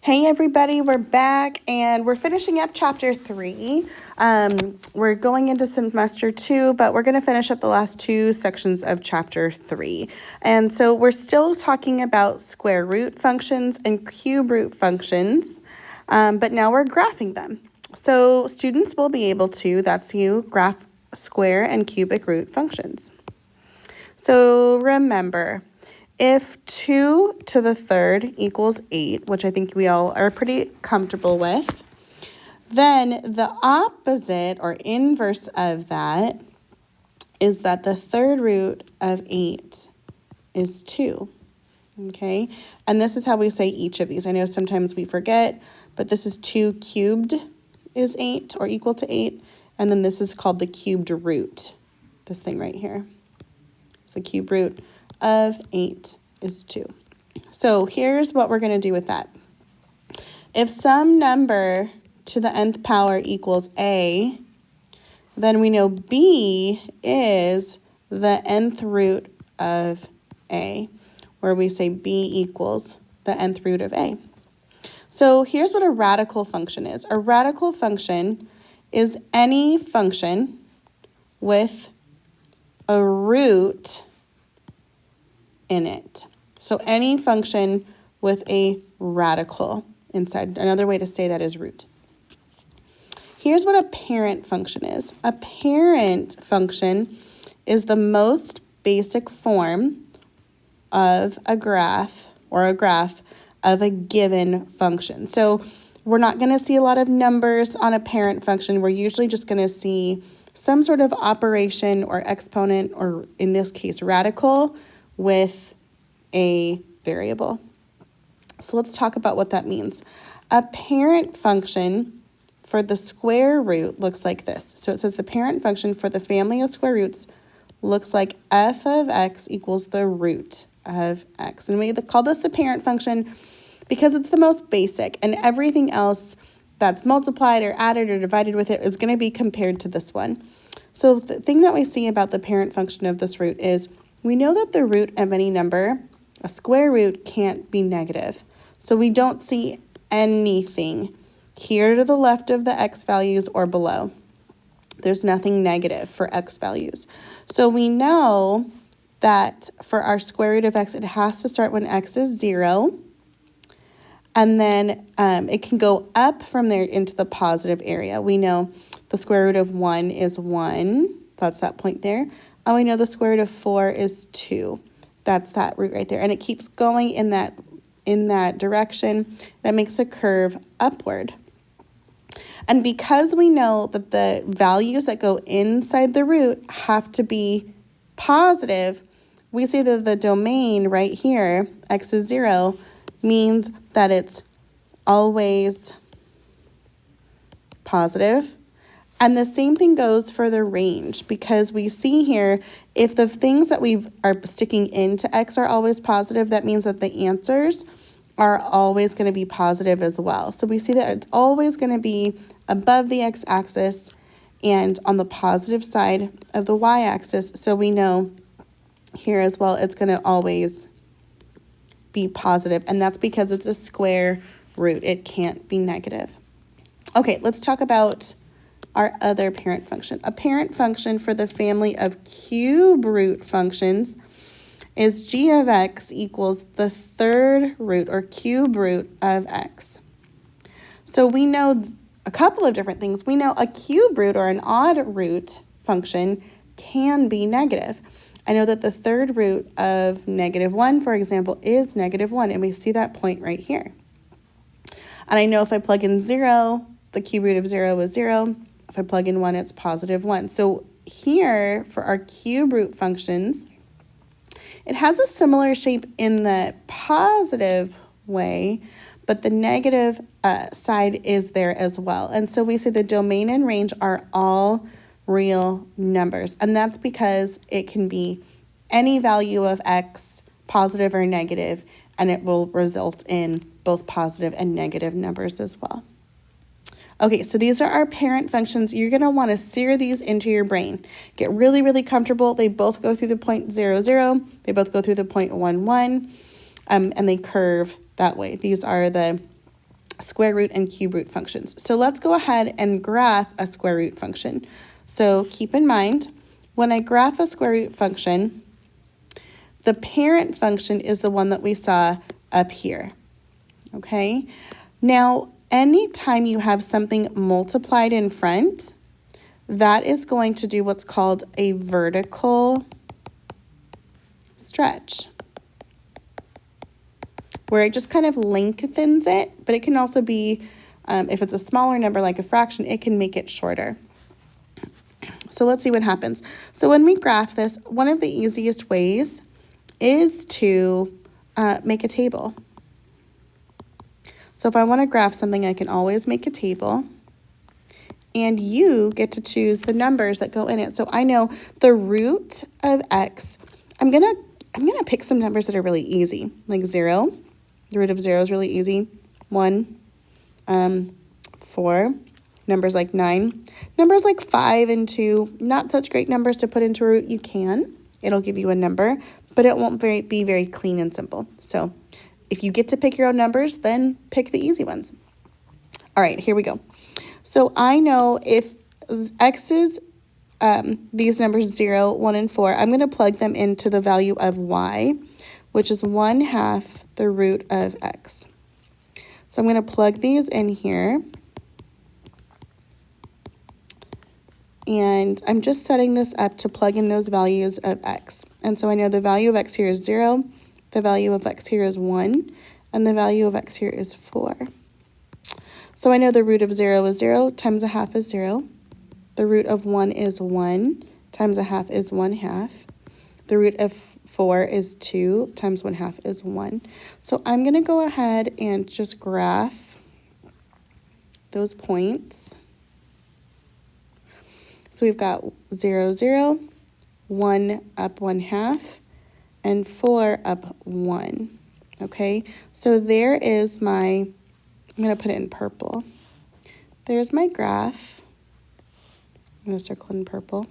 Hey everybody, we're back and we're finishing up chapter 3. We're going into semester 2, but we're going to finish up the last two sections of chapter 3. And so we're still talking about square root functions and cube root functions, but now we're graphing them. So students will be able to, that's you, graph square and cubic root functions. So remember, if 2 to the third equals 8, which I think we all are pretty comfortable with, then the opposite or inverse of that is that the third root of 8 is 2, okay? And this is how we say each of these. I know sometimes we forget, but this is 2 cubed is 8 or equal to 8, and then this is called the cubed root, this thing right here. It's the cube root of 8 is 2. So here's what we're going to do with that. If some number to the nth power equals a, then we know b is the nth root of a, where we say b equals the nth root of a. So here's what a radical function is. A radical function is any function with a root in it. So any function with a radical inside. Another way to say that is root. Here's what a parent function is. A parent function is the most basic form of a graph of a given function. So we're not going to see a lot of numbers on a parent function. We're usually just going to see some sort of operation or exponent, or in this case, radical, with a variable. So let's talk about what that means. A parent function for the square root looks like this. So it says the parent function for the family of square roots looks like f of x equals the root of x. And we call this the parent function because it's the most basic, and everything else that's multiplied or added or divided with it is going to be compared to this one. So the thing that we see about the parent function of this root is we know that the root of any number, a square root, can't be negative. So we don't see anything here to the left of the x values or below. There's nothing negative for x values. So we know that for our square root of x, it has to start when x is 0. And then it can go up from there into the positive area. We know the square root of 1 is 1. That's that point there. And we know the square root of 4 is 2. That's that root right there. And it keeps going in that direction. That makes a curve upward. And because we know that the values that go inside the root have to be positive, we say that the domain right here, x is 0, means that it's always positive. And the same thing goes for the range, because we see here, if the things that we are sticking into x are always positive, that means that the answers are always going to be positive as well. So we see that it's always going to be above the x-axis and on the positive side of the y-axis. So we know here as well, it's going to always be positive, and that's because it's a square root. It can't be negative. Okay, let's talk about our other parent function. A parent function for the family of cube root functions is g of x equals the third root or cube root of x. So we know a couple of different things. We know a cube root or an odd root function can be negative. I know that the third root of -1, for example, is -1, and we see that point right here. And I know if I plug in 0, the cube root of 0 is 0. If I plug in 1, it's +1. So here, for our cube root functions, it has a similar shape in the positive way, but the negative side is there as well. And so we say the domain and range are all real numbers. And that's because it can be any value of x, positive or negative, and it will result in both positive and negative numbers as well. Okay, so these are our parent functions. You're going to want to sear these into your brain. Get really, really comfortable. They both go through the point 0, 0. They both go through the point 1, 1, and they curve that way. These are the square root and cube root functions. So let's go ahead and graph a square root function. So keep in mind, when I graph a square root function, the parent function is the one that we saw up here, okay? Now, anytime you have something multiplied in front, that is going to do what's called a vertical stretch, where it just kind of lengthens it, but it can also be, if it's a smaller number like a fraction, it can make it shorter. So let's see what happens. So when we graph this, one of the easiest ways is to make a table. So if I want to graph something, I can always make a table. And you get to choose the numbers that go in it. So I know the root of x, I'm gonna pick some numbers that are really easy, like 0. The root of 0 is really easy. 1, 4, numbers like 9. Numbers like 5 and 2, not such great numbers to put into a root. You can. It'll give you a number, but it won't be very clean and simple. So if you get to pick your own numbers, then pick the easy ones. All right, here we go. So I know if x is these numbers 0, 1, and 4, I'm going to plug them into the value of y, which is 1/2 the root of x. So I'm going to plug these in here. And I'm just setting this up to plug in those values of x. And so I know the value of x here is 0, the value of x here is 1, and the value of x here is 4. So I know the root of 0 is 0 times 1/2 is 0. The root of 1 is 1 times 1/2 is 1/2. The root of 4 is 2 times 1/2 is 1. So I'm going to go ahead and just graph those points. So we've got 0, 0, 1 up 1/2, and 4 up 1. Okay, so there is my, I'm going to put it in purple. There's my graph. I'm going to circle it in purple.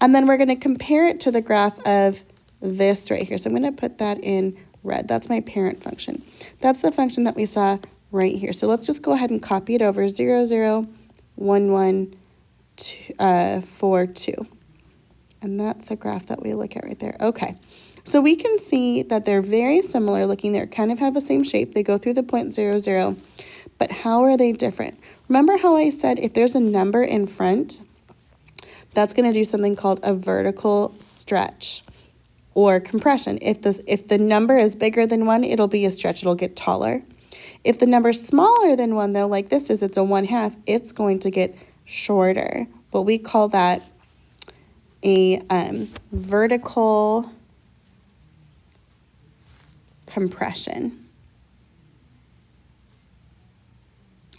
And then we're going to compare it to the graph of this right here. So I'm going to put that in red. That's my parent function. That's the function that we saw right here. So let's just go ahead and copy it over. 0, 0, 1, 1, 4, 2. And that's the graph that we look at right there. Okay, so we can see that they're very similar looking. They kind of have the same shape. They go through the point 0, 0. But how are they different? Remember how I said if there's a number in front, that's going to do something called a vertical stretch or compression. If the number is bigger than 1, it'll be a stretch. It'll get taller. If the number is smaller than 1, though, like this is, it's a 1/2, it's going to get shorter. But we call that a vertical compression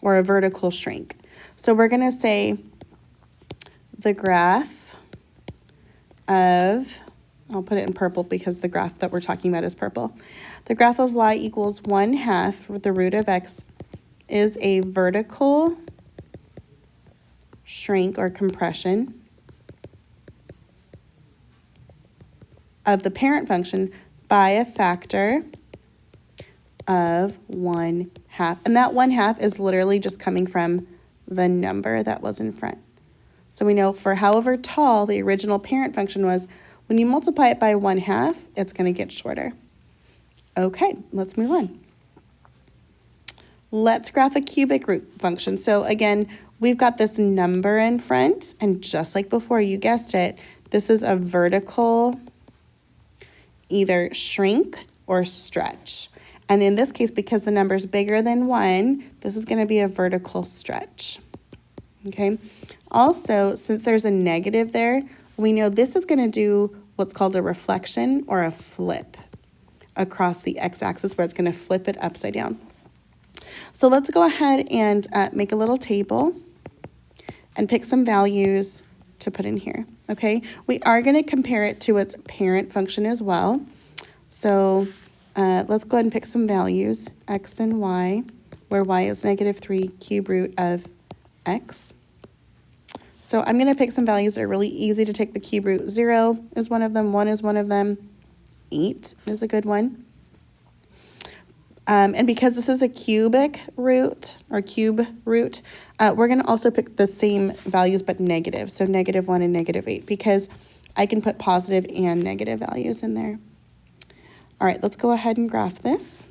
or a vertical shrink. So we're going to say the graph of, I'll put it in purple because the graph that we're talking about is purple. The graph of y equals 1/2 with the root of x is a vertical shrink or compression of the parent function by a factor of 1/2. And that 1/2 is literally just coming from the number that was in front. So we know for however tall the original parent function was, when you multiply it by 1/2, it's going to get shorter. Okay, let's move on. Let's graph a cubic root function. So again, we've got this number in front, and just like before, you guessed it, this is a vertical either shrink or stretch. And in this case, because the number is bigger than 1, this is going to be a vertical stretch. Okay. Also, since there's a negative there, we know this is going to do what's called a reflection or a flip across the x-axis, where it's going to flip it upside down. So let's go ahead and make a little table and pick some values to put in here. Okay, we are going to compare it to its parent function as well. So let's go ahead and pick some values, x and y, where y is -3 cube root of x. So I'm going to pick some values that are really easy to take the cube root. 0 is one of them, 1 is one of them, 8 is a good one. And because this is a cubic root or cube root, we're going to also pick the same values but negative. So -1 and -8, because I can put positive and negative values in there. All right, let's go ahead and graph this.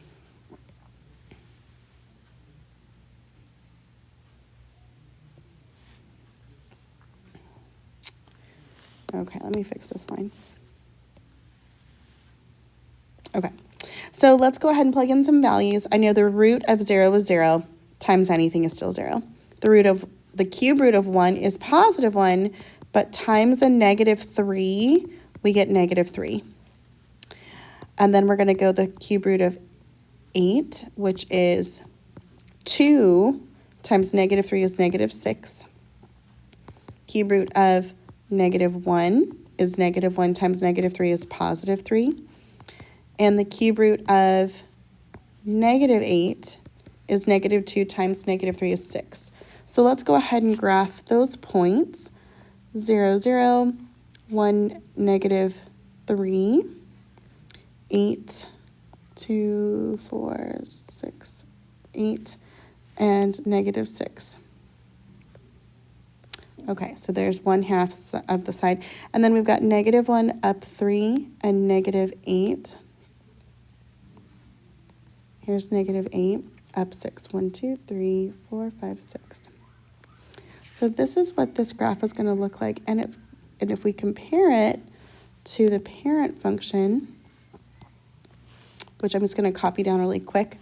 Okay, let me fix this line. Okay, so let's go ahead and plug in some values. I know the root of 0 is 0, times anything is still 0. The cube root of 1 is positive 1, but times a -3, we get -3. And then we're going to go the cube root of 8, which is 2 times -3 is -6. Cube root of -1 is -1 times -3 is +3. And the cube root of -8 is -2 times -3 is 6. So let's go ahead and graph those points. 0, 0, 1, -3, 8, 2, 4, 6, 8, and -6. Okay, so there's 1/2 of the side. And then we've got -1 up 3 and -8. Here's -8 up 6. 1, 2, 3, 4, 5, 6. So this is what this graph is going to look like. And if we compare it to the parent function, which I'm just going to copy down really quick,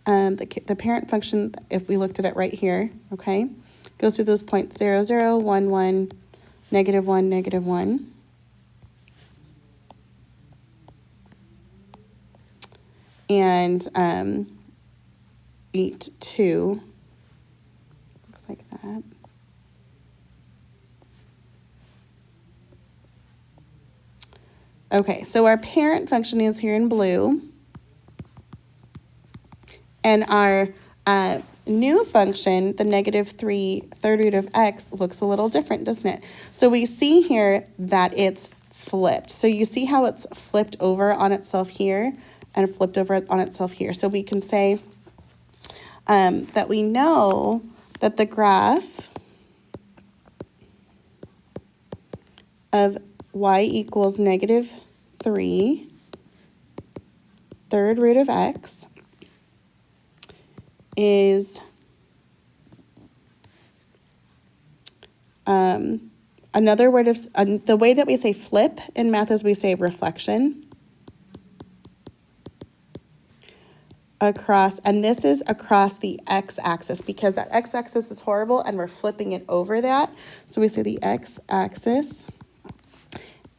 the parent function, if we looked at it right here, okay, goes through those points 0, 0, 1, 1, -1, -1. And 8, 2. Looks like that. Okay, so our parent function is here in blue. And our new function, the -3 third root of x, looks a little different, doesn't it? So we see here that it's flipped. So you see how it's flipped over on itself here and flipped over on itself here. So we can say that we know that the graph of y equals -3 third root of x is another word of the way that we say flip in math is we say reflection across, and this is across the x-axis because that x-axis is horrible and we're flipping it over that. So we say the x-axis.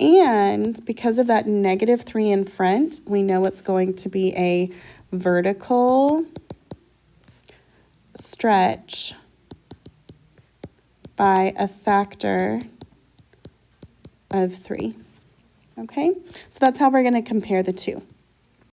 And because of that -3 in front, we know it's going to be a vertical stretch by a factor of 3. Okay, so that's how we're going to compare the two.